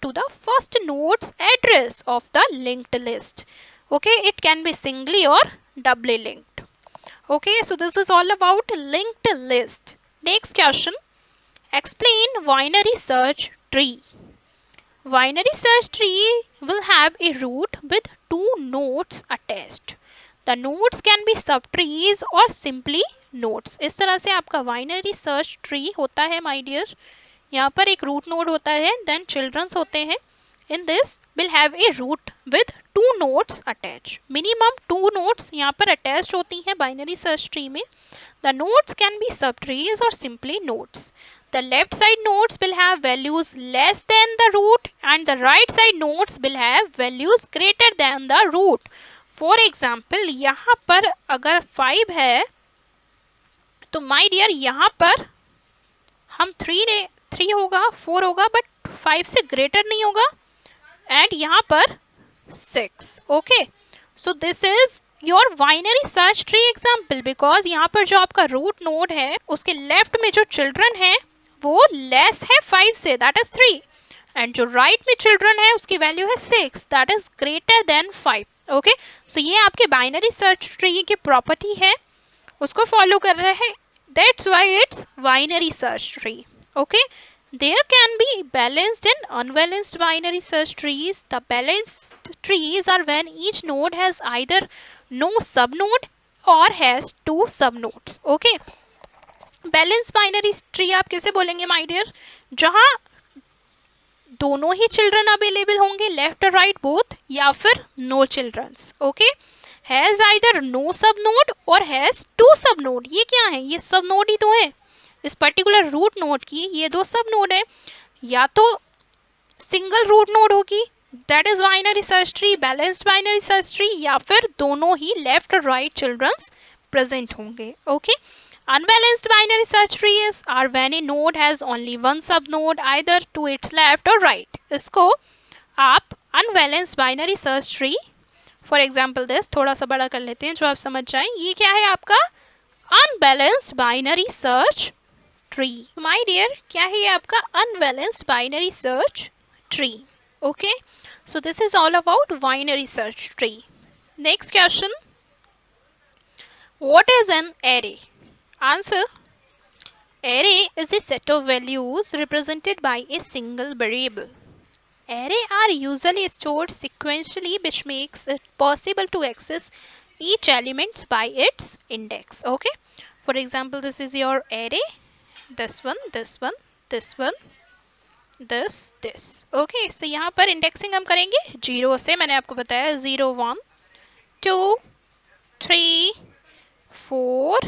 to the first node's address of the linked list. Okay, it can be singly or doubly linked. Okay, so this is all about linked list. Next question, explain binary search tree. Binary search tree will have a root with 2 nodes attached. The nodes can be subtrees or simply nodes. इस तरह से आपका binary search tree होता है my dear. यहाँ पर एक root node होता है, then childrens होते हैं. In this will have a root with 2 nodes attached. Minimum 2 nodes यहाँ पर attached होती हैं binary search tree में. The nodes can be subtrees or simply nodes. The left side nodes will have values less than the root and the right side nodes will have values greater than the root. For example, यहाँ पर अगर 5 है तो my dear यहाँ पर हम 3 होगा, 4 होगा, but 5 से greater नहीं होगा, and यहाँ पर 6. Okay, so this is your binary search tree example, because यहाँ पर जो आपका root node है उसके left में जो children है वो लेस है 5 से, दैट इज 3, एंड जो राइट में चिल्ड्रन है उसकी वैल्यू है 6, that is greater than 5। Okay, so ये आपके बाइनरी सर्च ट्री की प्रॉपर्टी है, उसको फॉलो कर रहे हैं, that's why it's binary search tree. Okay, there can be balanced and unbalanced binary search trees. The balanced trees are when each node has either no subnode or has two subnodes. Okay, balanced binary tree आप कैसे बोलेंगे my dear, जहां दोनों ही children available होंगे, left और right both, या फिर no childrens. Okay, has either no sub node और हैज टू सब नोड। ये क्या है, ये सब नोड ही तो है इस पर्टिकुलर रूट नोड की, ये दो सब नोड है, या तो सिंगल रूट नोड होगी, that is binary search tree, balanced binary search tree, या फिर दोनों ही लेफ्ट और राइट चिल्ड्रंस प्रेजेंट होंगे। Okay, unbalanced binary search trees are when a node has only one subnode either to its left or right. इसको आप unbalanced binary search tree, for example this, थोड़ा सा बड़ा कर लेते हैं जो आप समझ जाएं, ये क्या है आपका unbalanced binary search tree. My dear, क्या है ये आपका unbalanced binary search tree. Okay, so this is all about binary search tree. Next question, what is an array? Answer, array is a set of values represented by a single variable. Array are usually stored sequentially, which makes it possible to access each element by its index. Okay, for example, this is your array, this one, this one, this one, this. Okay, so यहाँ पर indexing हम करेंगे 0 से, मैंने आपको बताया 0, 1, 2, 3, 4,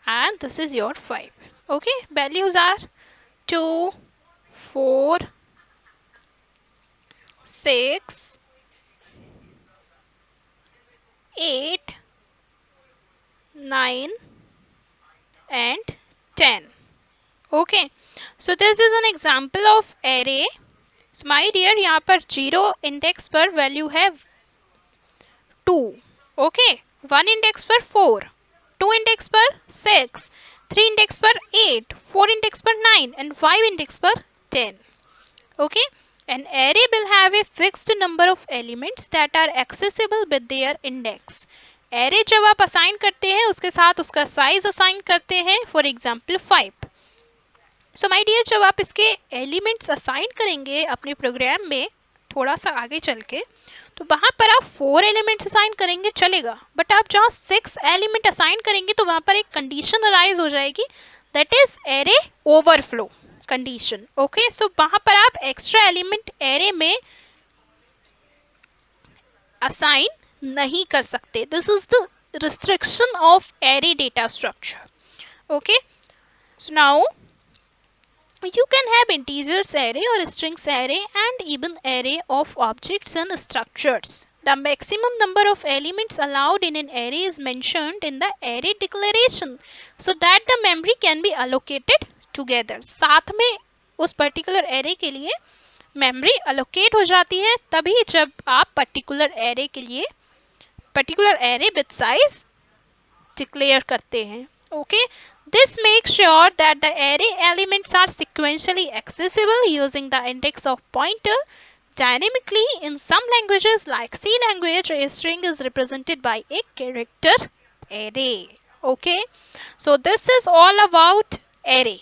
and this is your 5. Okay, values are 2, 4, 6, 8, 9 and 10. Okay, so this is an example of array. So my dear, यहाँ पर 0 इंडेक्स पर वैल्यू है 2, ओके, 1 इंडेक्स पर 4, 2 इंडेक्स पर 6, 3 इंडेक्स पर 8, 4 इंडेक्स पर 9 and 5 इंडेक्स पर 10. Okay, an array will have a fixed number of elements that are accessible with their index. Array जब आप असाइन करते हैं उसके साथ उसका साइज असाइन करते हैं, for example 5. So my dear, जब आप इसके एलिमेंट्स असाइन करेंगे अपने प्रोग्राम में थोड़ा सा आगे चल के, तो वहां पर आप 4 एलिमेंट्स असाइन करेंगे चलेगा, बट आप जहां 6 एलिमेंट असाइन करेंगे तो वहां पर एक कंडीशन अराइज हो जाएगी, that is array overflow condition. Okay, so वहां पर आप एक्स्ट्रा एलिमेंट एरे में असाइन नहीं कर सकते. This is the restriction of array data structure. Okay, so now you can have integers array or strings array and even array of objects and structures. The maximum number of elements allowed in an array is mentioned in the array declaration so that the memory can be allocated together. साथ में उस particular array के लिए memory allocate हो जाती है तभी जब आप particular array के लिए particular array with size declare करते हैं. Okay, this makes sure that the array elements are sequentially accessible using the index of pointer dynamically. In some languages like C language, a string is represented by a character array. Okay, so this is all about array.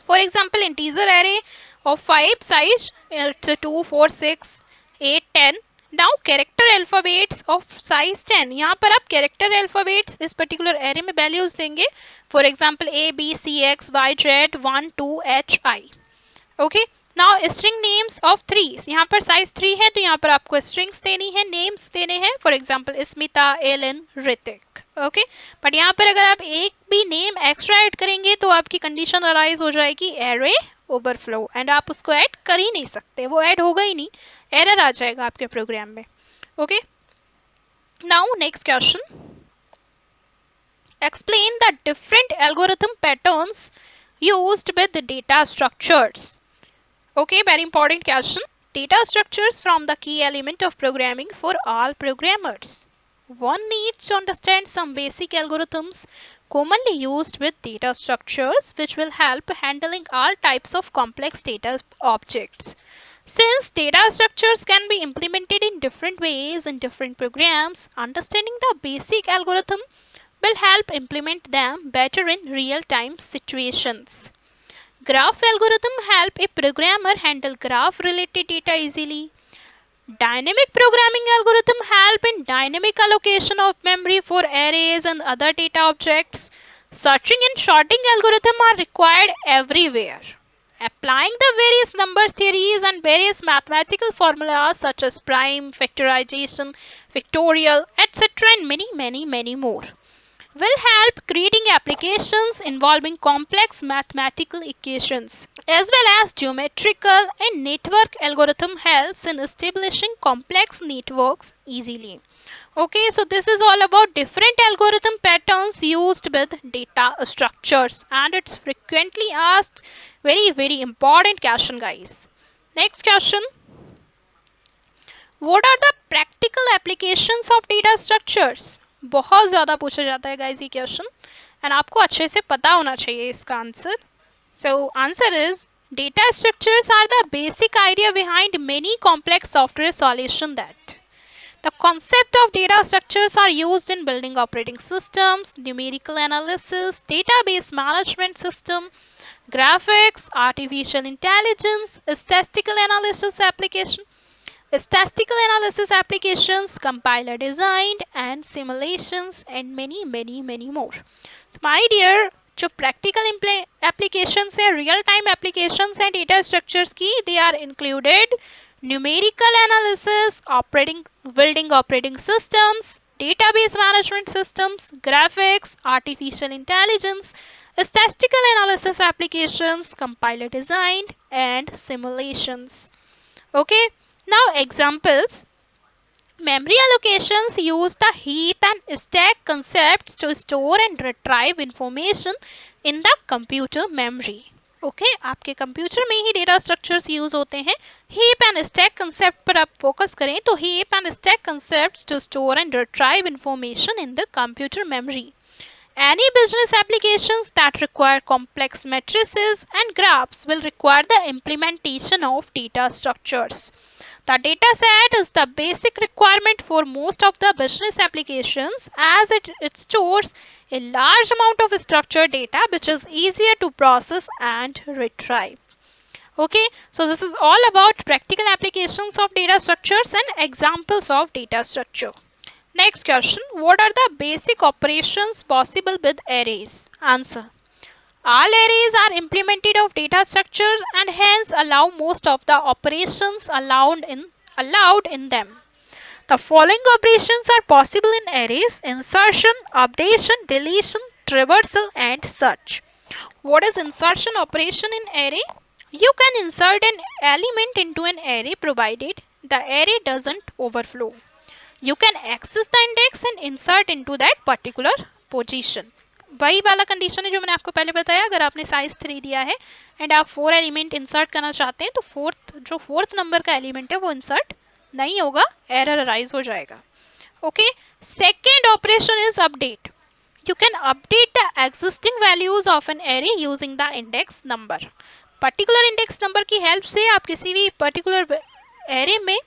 For example, integer array of 5 size, it's 2, 4, 6, 8, 10. Now character alphabets of size 10. यहाँ पर आप character alphabets इस particular array में values देंगे. For example, A, B, C, X, Y, Z, 1, 2, H, I. Okay. Now string names of 3. यहाँ पर size 3 है तो यहाँ पर आपको strings देनी है, names देने हैं. For example, Smita, Alan, Hrithik. Okay, but यहाँ पर अगर आप एक भी नेम एक्स्ट्रा ऐड करेंगे तो आपकी कंडीशन अराइज हो जाएगी एरे ओवरफ्लो, एंड आप उसको ऐड कर ही नहीं सकते, वो ऐड होगा ही नहीं, एरर आ जाएगा आपके प्रोग्राम में. Okay, now next question, explain the different algorithm patterns used with data structures. Okay, very important question. Data structures from the key element of programming for all programmers. One needs to understand some basic algorithms commonly used with data structures which will help handling all types of complex data objects. Since data structures can be implemented in different ways in different programs, understanding the basic algorithm will help implement them better in real-time situations. Graph algorithm help a programmer handle graph related data easily. Dynamic programming algorithm help in dynamic allocation of memory for arrays and other data objects. Searching and sorting algorithm are required everywhere. Applying the various number theories and various mathematical formulas such as prime, factorization, factorial, etc. and many more will help creating applications involving complex mathematical equations as well as geometrical and network algorithm helps in establishing complex networks easily. Okay, so this is all about different algorithm patterns used with data structures and it's frequently asked very important question guys. Next question, what are the practical applications of data structures? बहुत ज़्यादा पूछा जाता है guys ये question and आपको अच्छे से पता होना चाहिए इसका answer. So answer is data structures are the basic idea behind many complex software solutions that the concept of data structures are used in building operating systems, numerical analysis, database management system, graphics, artificial intelligence, statistical analysis application, statistical analysis applications, compiler design and simulations and many more. So my dear, जो practical applications है, real time applications and data structures की, they are included numerical analysis, building operating systems, database management systems, graphics, artificial intelligence, statistical analysis applications, compiler design and simulations. Okay, now examples. Memory allocations use the heap and stack concepts to store and retrieve information in the computer memory. Okay, आपके computer में ही data structures use होते हैं. Heap and stack concept पर आप focus करें तो heap and stack concepts to store and retrieve information in the computer memory. Any business applications that require complex matrices and graphs will require the implementation of data structures. The data set is the basic requirement for most of the business applications as it stores a large amount of structured data which is easier to process and retrieve. Okay, so this is all about practical applications of data structures and examples of data structure. Next question, what are the basic operations possible with arrays? Answer. All arrays are implemented of data structures and hence allow most of the operations allowed in them. The following operations are possible in arrays: insertion, updation, deletion, traversal and search. What is insertion operation in array? You can insert an element into an array provided the array doesn't overflow. You can access the index and insert into that particular position. वही वाला condition है जो मैंने आपको पहले बताया. अगर आपने साइज 3 दिया है एंड आप 4 एलिमेंट इंसर्ट करना चाहते हैं तो फोर्थ नंबर का एलिमेंट है वो इंसर्ट नहीं होगा, एरर अराइज हो जाएगा. Okay, second operation is update. You can update the existing values of an array using the index number. Particular index number की हेल्प से आप किसी भी पर्टिकुलर एरे में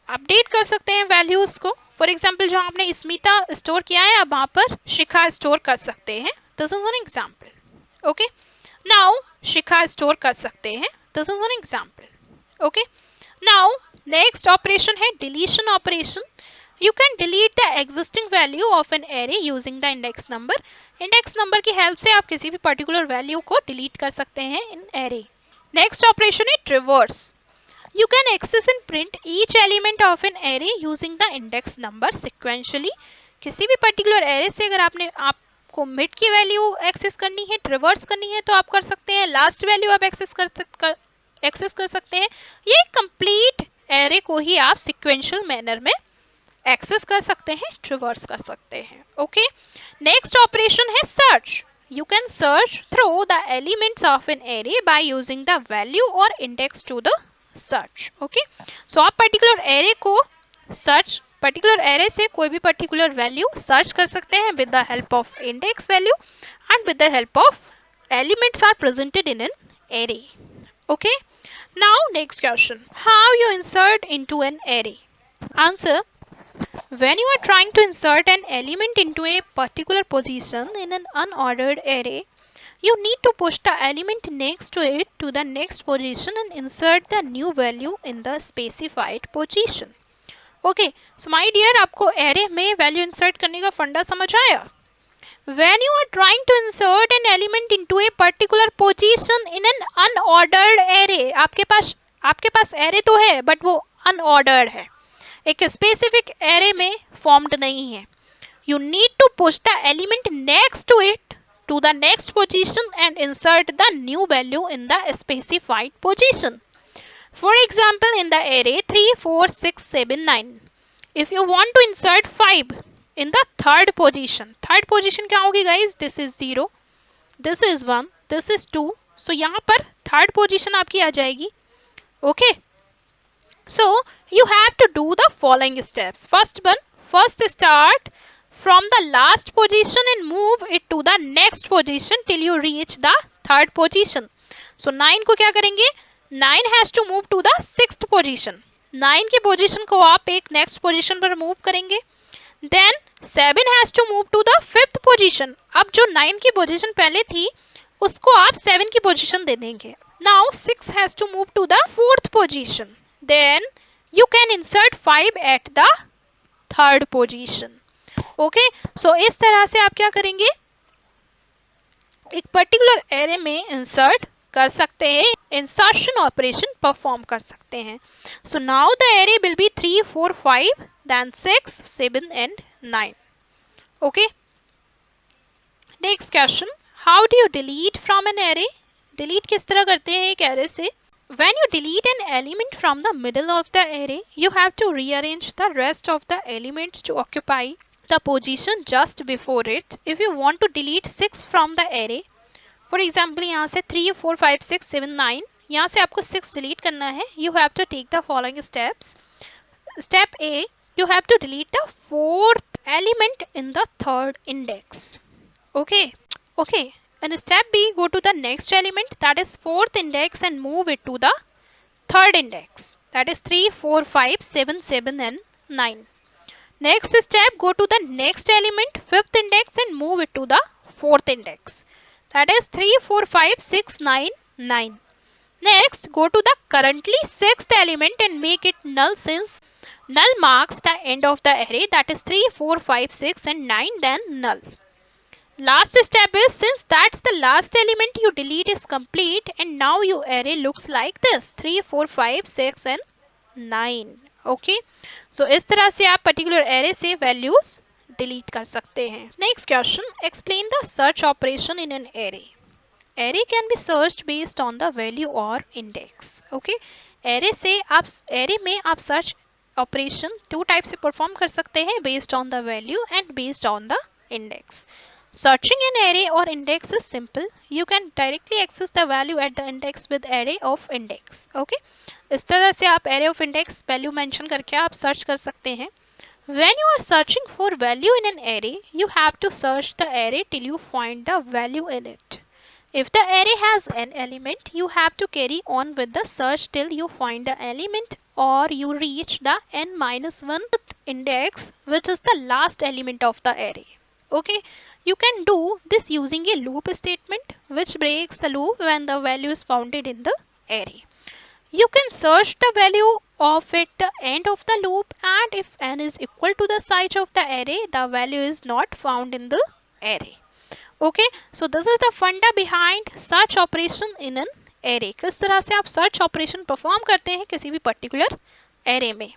अपडेट कर सकते हैं वैल्यूज को. फॉर एग्जाम्पल जहां आपने स्मिता स्टोर किया है आप वहां पर शिखा स्टोर कर सकते हैं. This is an example. Okay, now Shikha store कर सकते हैं. This is an example. Okay, now next operation है deletion operation. You can delete the existing value of an array using the index number. Index number की help से आप किसी भी particular value को डिलीट कर सकते हैं इन array. नेक्स्ट ऑपरेशन है traverse. You can access and print each element of an array using the index number sequentially. किसी भी पर्टिकुलर array से अगर आपको मिड की वैल्यू एक्सेस करनी है, ट्रिवर्स करनी है तो आप कर सकते हैं. लास्ट वैल्यू आप एक्सेस कर सकते हैं. ये कंप्लीट array को ही आप sequential मैनर में एक्सेस कर सकते हैं, ट्रिवर्स कर सकते हैं. ओके, नेक्स्ट ऑपरेशन है search. You can search through the elements of an array by using the value or index to the search. Okay, so आप पर्टिकुलर array को सर्च पर्टिकुलर एरे से कोई भी पर्टिकुलर वैल्यू सर्च कर सकते हैं with the help of index value and with the help of elements are presented in an array. Okay, now next question, how you insert into an array? Answer, when you are trying to insert an element into a particular position in an unordered array, you need to push the element next to it to the next position and insert the new value in the specified position. Okay, so my dear, आपको array में value insert करने का फंडा समझ आया? When you are trying to insert an element into a particular position in an unordered array, आपके पास array तो है but वो unordered है, एक specific array में formed नहीं है. You need to push the element next to it to the next position and insert the new value in the specified position. For example, in the array 3, 4, 6, 7, 9, if you want to insert 5 in the third position क्या होगी guys? This is 0, this is 1, this is 2. So यहाँ पर third position आपकी आ जाएगी. Okay. So you have to do the following steps. First start from the last position and move it to the next position till you reach the third position. So 9 को क्या करेंगे? 9 has to move to the sixth position. 9 की position को आप एक next position पर move करेंगे. Then 7 has to move to the fifth position. अब जो 9 की पोजीशन पहले थी उसको आप 7 की पोजीशन दे देंगे. Now 6 has to move to the fourth position. Then you can insert 5 at the third position. Okay, so इस तरह से आप क्या करेंगे? एक पर्टिकुलर एरे में इंसर्ट कर सकते हैं, इंसर्शन ऑपरेशन परफॉर्म कर सकते हैं. So now the array will be 3, 4, 5, then 6, 7 and 9. Okay. Next question, how do you delete from an array? Delete किस तरह करते हैं एक array से? When you delete an element from the middle of the array, you have to rearrange the rest of the elements to occupy the position just before it. If you want to delete 6 from the array, for example यहाँ से 3, 4, 5, 6, 7, 9, यहाँ से आपको 6 delete करना है. You have to take the following steps. Step A, you have to delete the fourth element in the third index. Okay. And step B, go to the next element, that is fourth index, and move it to the third index, that is 3, 4, 5, 7, 7 and 9. Next step, go to the next element, fifth index, and move it to the fourth index, that is 3, 4, 5, 6, 9, 9. Next, go to the currently sixth element and make it null, since null marks the end of the array, that is 3, 4, 5, 6 and 9, then null. Last step is, since that's the last element you delete is complete, and now your array looks like this, 3, 4, 5, 6 and 9. Okay, so इस तरह से आप particular array से values delete कर सकते हैं. Next question, explain the search operation in an array. Array can be searched based on the value or index. Okay, array में आप search operation two types से perform कर सकते हैं, based on the value and based on the index. Searching an array or index is simple. You can directly access the value at the index with array of index. Okay, इस तरह से आप array of index value mention करके आप search कर सकते हैं. When you are searching for value in an array, you have to search the array till you find the value in it. If the array has an element, you have to carry on with the search till you find the element or you reach the n-1th index, which is the last element of the array. Okay, you can do this using a loop statement which breaks the loop when the value is found in the array. You can search the value of at the end of the loop, and if n is equal to the size of the array, the value is not found in the array. Okay, so this is the funda behind search operation in an array. किस तरह से आप search operation perform करते हैं किसी भी particular array में.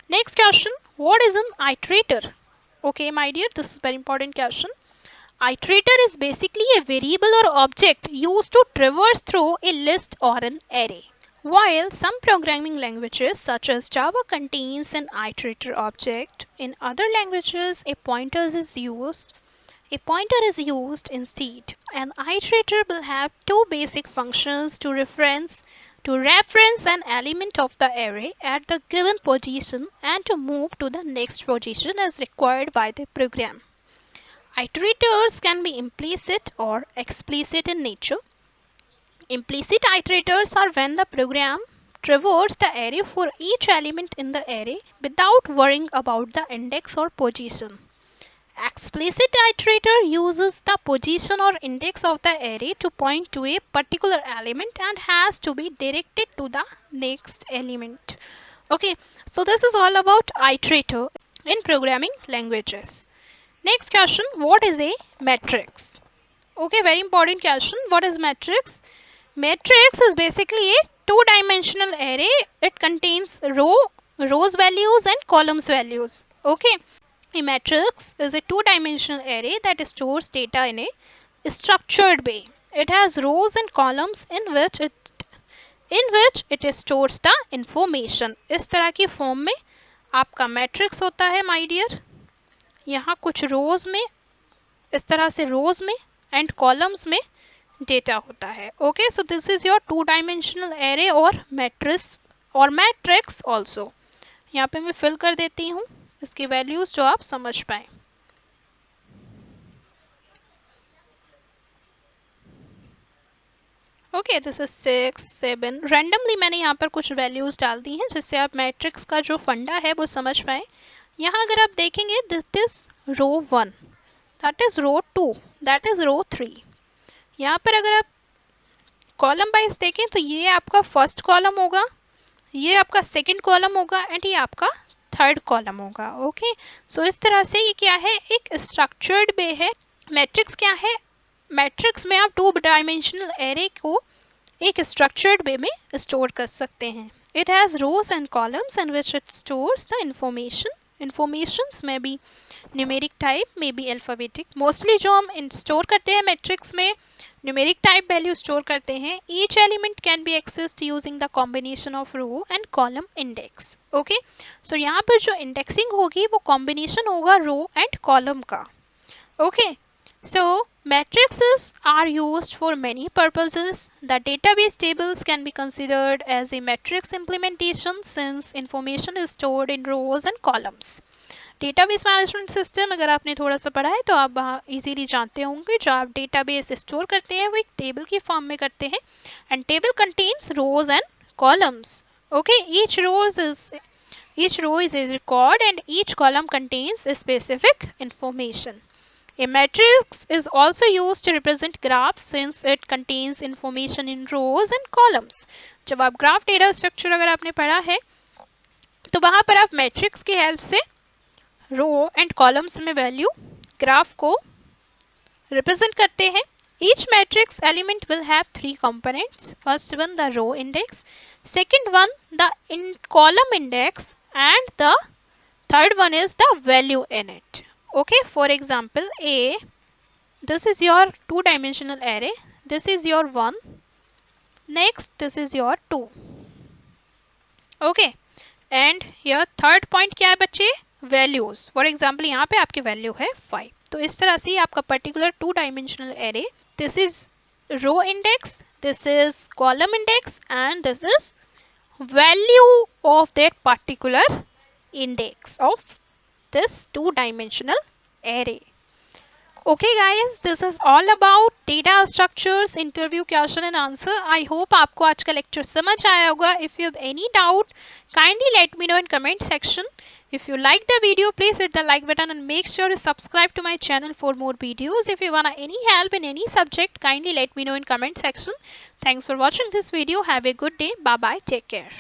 Next question, what is an iterator? Okay, my dear, this is very important question. Iterator is basically a variable or object used to traverse through a list or an array. While some programming languages such as Java contains an iterator object, in other languages a pointer is used instead. An iterator will have two basic functions to to reference an element of the array at the given position and to move to the next position as required by the program. Iterators can be implicit or explicit in nature. Implicit iterators are when the program traverses the array for each element in the array without worrying about the index or position. Explicit iterator uses the position or index of the array to point to a particular element and has to be directed to the next element. Okay, so this is all about iterator in programming languages. Next question, what is a matrix? Okay, very important question. What is matrix? Matrix is basically a two-dimensional array. It contains rows values and columns values. Okay. A matrix is a two-dimensional array that stores data in a structured way. It has rows and columns in which it stores the information. इस तरह की form में आपका matrix होता है my dear. यहाँ कुछ रोज में इस तरह से रोज में एंड कॉलम्स में डेटा होता है. Okay, so this is your to dimensional array और मैट्रिक्स ऑल्सो. यहाँ पे मैं फिल कर देती हूँ इसकी वैल्यूज जो आप समझ पाए. Okay, this is 6, 7. रैंडमली मैंने यहाँ पर कुछ वैल्यूज डाल दी हैं जिससे आप मैट्रिक्स का जो फंडा है वो समझ पाए. यहाँ अगर आप देखेंगे this is row 1, that is row 2, that is row 3. यहाँ पर अगर आप कॉलम वाइज देखें तो ये आपका फर्स्ट कॉलम होगा, ये आपका सेकंड कॉलम होगा एंड ये आपका थर्ड कॉलम होगा. ओके, सो इस तरह से ये क्या है, एक स्ट्रक्चर्ड वे है. मैट्रिक्स क्या है, मैट्रिक्स में आप टू डायमेंशनल एरे को एक स्ट्रक्चर्ड वे में स्टोर कर सकते हैं. It has rows and columns in which it stores the information. Informations में भी न्यूमेरिक टाइप में भी अल्फाबेटिक. मोस्टली जो हम स्टोर करते हैं मैट्रिक्स में न्यूमेरिक टाइप वैल्यू स्टोर करते हैं. Each element can be accessed using the combination of row and column index. Okay, so यहाँ पर जो इंडेक्सिंग होगी वो कॉम्बिनेशन होगा रो एंड कॉलम का. Okay, so matrices are used for many purposes. The database tables can be considered as a matrix implementation since information is stored in rows and columns. Database management system अगर आपने थोड़ा सा पढ़ा है तो आप वहाँ इजीली जानते होंगे. जो आप डेटाबेस स्टोर करते हैं वो एक टेबल की फॉर्म में करते हैं and table contains rows and columns. Okay, each row is a record and each column contains a specific information. A matrix is also used to represent graphs since it contains information in rows and columns. जब आप graph data structure अगर आपने पढ़ा है तो वहाँ पर आप मैट्रिक्स की हेल्प से रो एंड कॉलम्स में वैल्यू ग्राफ को रिप्रेजेंट करते हैं. Each matrix element will have three components. First one the row index, second one the column index and the third one is the value in it. Okay, for example A, this is your two dimensional array, this is your 1, next this is your 2. Okay, and here third point क्या है बच्चे, values. For example यहाँ पे आपकी value है 5. तो इस तरह से आपका particular two dimensional array, this is row index, this is column index and this is value of that particular index of this two-dimensional array. Okay guys, this is all about data structures, interview question and answer. I hope आपको आज का lecture समझ आया होगा. If you have any doubt, kindly let me know in comment section. If you like the video, please hit the like button and make sure to subscribe to my channel for more videos. If you want any help in any subject, kindly let me know in comment section. Thanks for watching this video. Have a good day. Bye bye. Take care.